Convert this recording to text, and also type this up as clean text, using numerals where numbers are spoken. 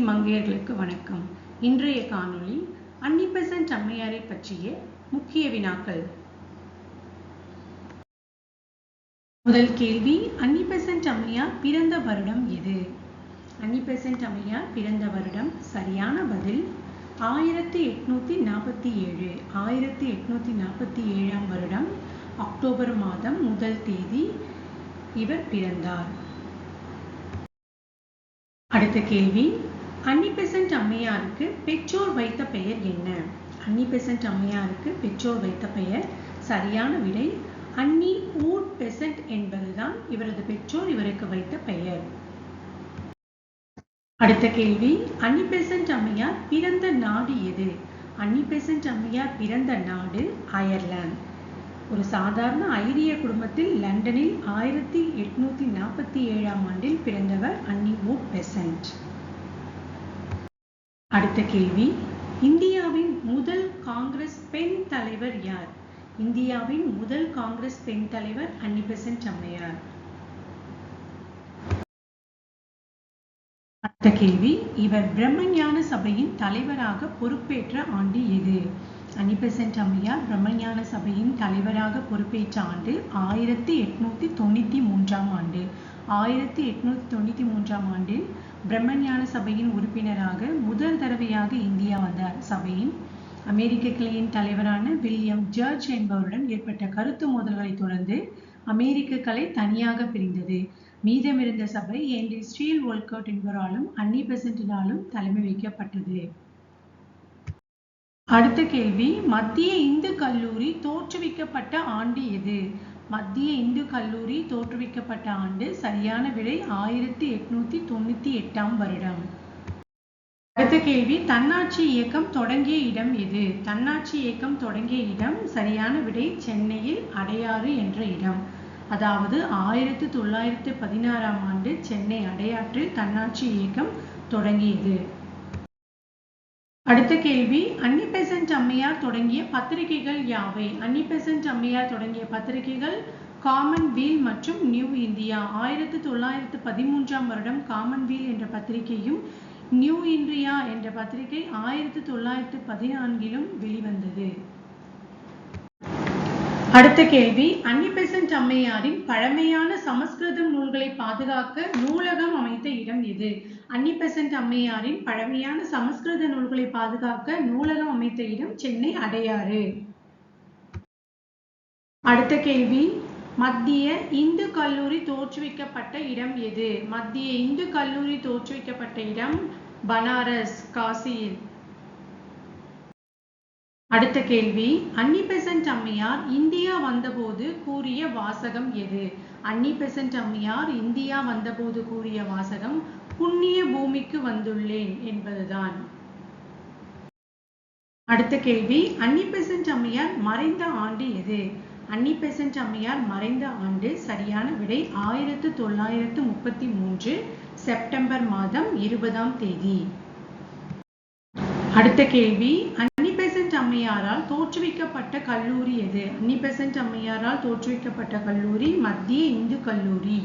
மங்கையர்களுக்கு வணக்கம். இன்றைய காணொளி அன்னி பெசன்ட் அம்மையாரை பற்றிய முக்கிய வினாக்கள். முதல் கேள்வி, அன்னி பெசன்ட் அம்மையார் பிறந்த வருடம் எது? அன்னி பெசன்ட் அம்மையார் பிறந்த வருடம் சரியான பதில் 1847. 1847 வருடம் அக்டோபர் மாதம் 1 தேதி இவர் பிறந்தார். அடுத்த கேள்வி, அன்னி பெசன்ட் அம்மையாருக்கு பெற்றோர் வைத்த பெயர் என்ன? அன்னி பெசன்ட் அம்மையாருக்கு பெற்றோர் வைத்த பெயர் சரியான விடை அன்னி ஊட் பெசன்ட் என்பதுதான் இவரது பெற்றோர் இவருக்கு வைத்த பெயர். அடுத்த கேள்வி, அன்னி பெசன்ட் அம்மையார் பிறந்த நாடு எது? அன்னி பெசன்ட் அம்மையார் பிறந்த நாடு அயர்லாந்து. ஒரு சாதாரண ஐரிய குடும்பத்தில் லண்டனில் 1847 ஆண்டில் பிறந்தவர் அன்னி ஊட் பெசன்ட். அடுத்த கேள்வி, இந்தியாவின் முதல் காங்கிரஸ் பெண் தலைவர் யார்? இந்தியாவின் முதல் காங்கிரஸ் பெண் தலைவர் அன்னி பெசன்ட் அம்மையார். அடுத்த கேள்வி, இவர் பிரம்மஞான சபையின் தலைவராக பொறுப்பேற்ற ஆண்டு எது? அன்னி பெசன்ட் அம்மையார் பிரம்மஞான சபையின் தலைவராக பொறுப்பேற்ற ஆண்டு 1893 ஆண்டு. 1893 ஆண்டில் பிரம்மஞான சபையின் உறுப்பினராக முதல் தடவையாக இந்தியா வந்தார். சபையின் அமெரிக்க கிளையின் தலைவரான வில்லியம் ஜர்ஜ் என்பவருடன் ஏற்பட்ட கருத்து மோதல்களை தொடர்ந்து அமெரிக்க கிளை தனியாக பிரிந்தது. மீதமிருந்த சபை ஹென்றி ஸ்டீல் ஒல்கோட் என்பவராலும் அன்னி பெசன்ட்டினாலும் தலைமை வைக்கப்பட்டது. அடுத்த கேள்வி, மத்திய இந்து கல்லூரி தோற்றுவிக்கப்பட்ட ஆண்டு எது? மத்திய இந்து கல்லூரி தோற்றுவிக்கப்பட்ட ஆண்டு சரியான விடை 1898 வருடம். அடுத்த கேள்வி, தன்னாட்சி இயக்கம் தொடங்கிய இடம் எது? தன்னாட்சி இயக்கம் தொடங்கிய இடம் சரியான விடை சென்னையில் அடையாறு என்ற இடம். அதாவது 1916 ஆண்டு சென்னை அடையாற்றில் தன்னாட்சி இயக்கம் தொடங்கியது. அடுத்த கேள்வி, அன்னி பெசன்ட் அம்மையார் தொடங்கிய பத்திரிகைகள் யாவை? அன்னி பெசன்ட் அம்மையார் தொடங்கிய பத்திரிகைகள் காமன்வீல் மற்றும் நியூ இந்தியா. 1913 வருடம் காமன்வீல் என்ற பத்திரிகையும் நியூ இந்தியா என்ற பத்திரிகை 1914 வெளிவந்தது. அடுத்த கேள்வி, அன்னி பெசன்ட் அம்மையாரின் பழமையான சமஸ்கிருதம் நூல்களை பாதுகாக்க நூலகம் அமைத்த இடம் எது? அன்னி பெசன்ட் அம்மையாரின் பழமையான சமஸ்கிருத நூல்களை பாதுகாக்க நூலகம் அமைத்த இடம் சென்னை அடையாறு. அடுத்த கேள்வி, மத்திய இந்து கல்லூரி தோற்றுவிக்கப்பட்ட இடம் எது? மத்திய இந்து கல்லூரி தோற்றுவிக்கப்பட்ட இடம் பனாரஸ், காசியில். அடுத்த கேள்வி, அன்னி பெசன்ட் அம்மையார் இந்தியா வந்தபோது கூறிய வாசகம் எது? அன்னி பெசன்ட் அம்மையார் இந்தியா வந்தபோது கூறிய வாசகம் புண்ணிய பூமிக்கு வந்துள்ளேன் என்பதுதான். அடுத்த கேள்வி, அன்னி பெசன்ட் அம்மையார் மறைந்த ஆண்டு எது? அன்னி பெசன்ட் அம்மையார் மறைந்த ஆண்டு சரியான விடை 1933 செப்டம்பர் மாதம் 20 தேதி. அடுத்த கேள்வி, அன்னி பெசன்ட் அம்மையாரால் தோற்றுவிக்கப்பட்ட கல்லூரி எது? அன்னி பெசன்ட் அம்மையாரால் தோற்றுவிக்கப்பட்ட கல்லூரி மத்திய இந்து கல்லூரி.